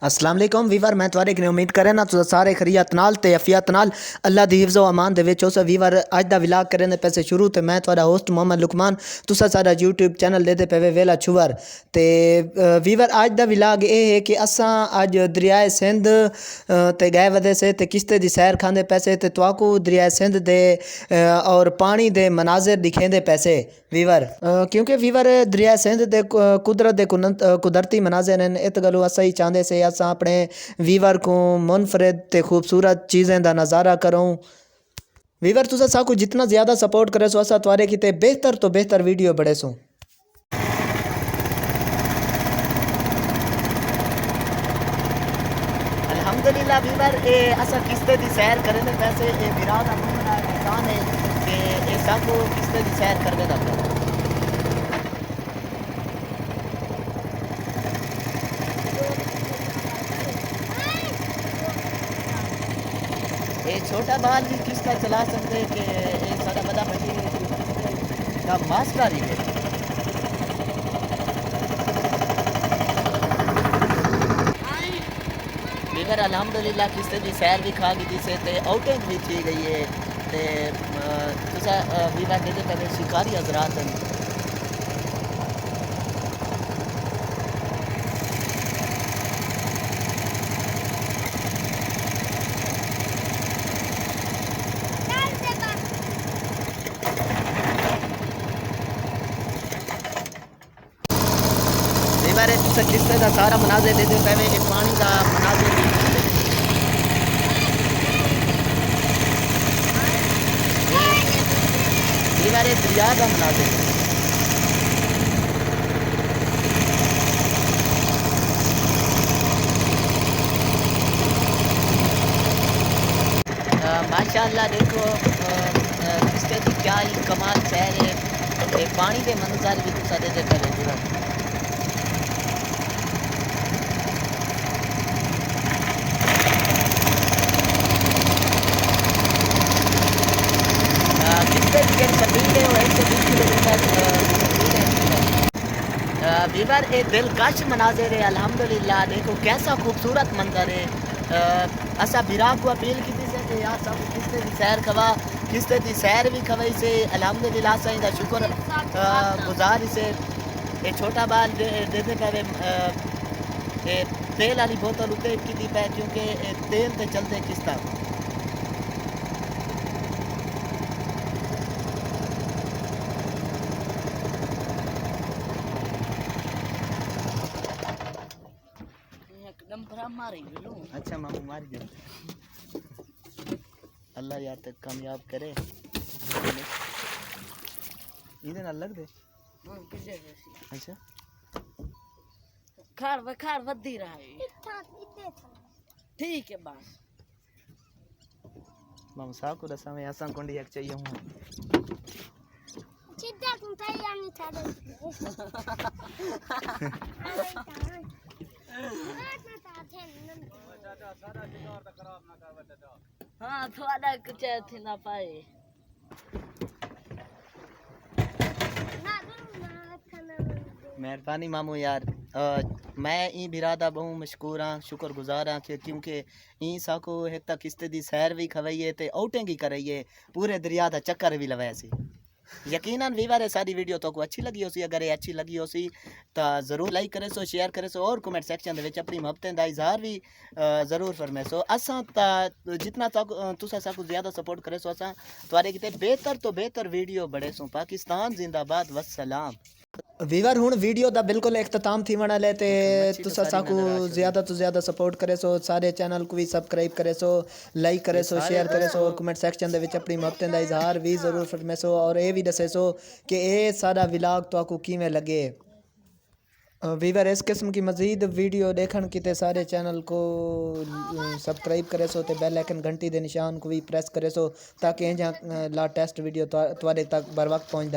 अस्सलाम वालेकुम वीवर मैं तुआरे कने उम्मीद करे ना तुस सारे खरीत नाल ते अफियत नाल अल्लाह दी हिफ्ज़ो अमान दे विच उस वीवर अज दा व्लॉग करने पैसे शुरू ते मैं तुआरा होस्ट मोहम्मद लुकमान तुसा सारा यूट्यूब चैनल दे पे वेला छुवर ते वीवर अज दा व्लॉग ये है कि असां अज दरियाए सिंध ते गए वदे से ते किश्ते दी सैर खांदे पैसे ते तुआकू दरियाए सिंध दे और पानी दे मनाजिर दिखेंदे पैसे वीवर क्योंकि वीवर दरिया सिंध दे कुदरत दे कुदरती मनाजिर हैं इत गल्लों असा ही चाहते से असा अपने वीवर को मुनफरद ते खूबसूरत चीज़ें का नज़ारा करूँ वीवर तुसा साकू जितना ज़्यादा सपोर्ट करे सो असा तुआरे किते बेहतर तो बेहतर वीडियो बड़े सो। अल्हम्दुलिल्लाह वीवर ए असा किस्ते दी सैर करने पैसे ए विराट अपना एहसान है कि ए साकू किस्ते दी सैर करने दा ये छोटा बाल भी किस्ता चला सकते कि ये सारा बड़ा बड़ी का मास्टर ही है वीवर अल्हम्दुलिल्लाह किस्ते दी सैर भी खा गई से ते आउटिंग भी थी गई है ते तुसा वीवर दे पे शिकारी हजरात हैं वीवर तुसा किस्ते दा सारा मनाजिर दे पे पानी का मनाजिर वीवर दरिया का मनाजिर माशाअल्लाह देखो किस्ते की क्या ही कमाल सैर है पानी के मंजर भी तुसा दे पहले पूरा वीवर ए दिलकश मनाजिर है अल्हम्दुलिल्लाह देखो कैसा खूबसूरत मंजर है असा बिरा को अपील की से कि यार सब किस्ते दी सैर खवा किस्ते दी सैर भी खवाई से अल्हम्दुलिल्लाह सही दा शुक्र गुजार से ए छोटा बाल देते पे तेल वाली बोतल उते की पे क्योंकि तेल ते चलते किस्ता अच्छा मामू मार गया अल्लाह यार तक कामयाब करे इधर ना लग दे अच्छा खार वधी रहा है ठीक है बस मामू साहब को रसा में आसान कोंडी एक चाहिए हूं सीधा तुम तैयार नहीं था हाँ थोड़ा कुछ थे ना पाए मेहरबानी मामू यार मैं ई बिरादा बहु मशकूर हाँ शुक्रगुजार हाँ क्योंकि ई साको एक तक किस्ते दी सैर भी खवाइए ते आउटिंग ही कराइए पूरे दरिया दा चक्कर भी लवाया सी यकीनन वीवर सारी वीडियो तो को अच्छी लगी होसी अगर ये अच्छी लगी होसी तो ज़रूर लाइक करे सो शेयर करे सो और कमेंट सेक्शन दे विच अपनी मोहब्बतें दा इजहार भी ज़रूर फरमाए सो असा जितना तक तुसा साकू ज़्यादा सपोर्ट करे सो असा तुआरे किते बेहतर तो बेहतर वीडियो बड़े सो पाकिस्तान जिंदाबाद वस्सलाम वीवर हुण वीडियो दा बिल्कुल इख्तिताम थी वण ले ते तुसा साकू ज़्यादा तो ज़्यादा सपोर्ट करे सो सारे चैनल को भी सब्सक्राइब करे सो लाइक करे सो शेयर करे सो और कमेंट सेक्शन दे विच अपनी मोहब्बतें दा इजहार भी ज़रूर फरमाए सो और ये भी दसे सो कि ये सारा व्लॉग तुआकू किवें लगे वीवर इस किस्म की मज़ीद वीडियो देखने किते सारे चैनल को सब्सक्राइब करे सो ते बेल आइकन घंटी दे निशान को भी प्रेस करे सो ताकि ला टेस्ट वीडियो तुआरे तक बर वक्त पहुँच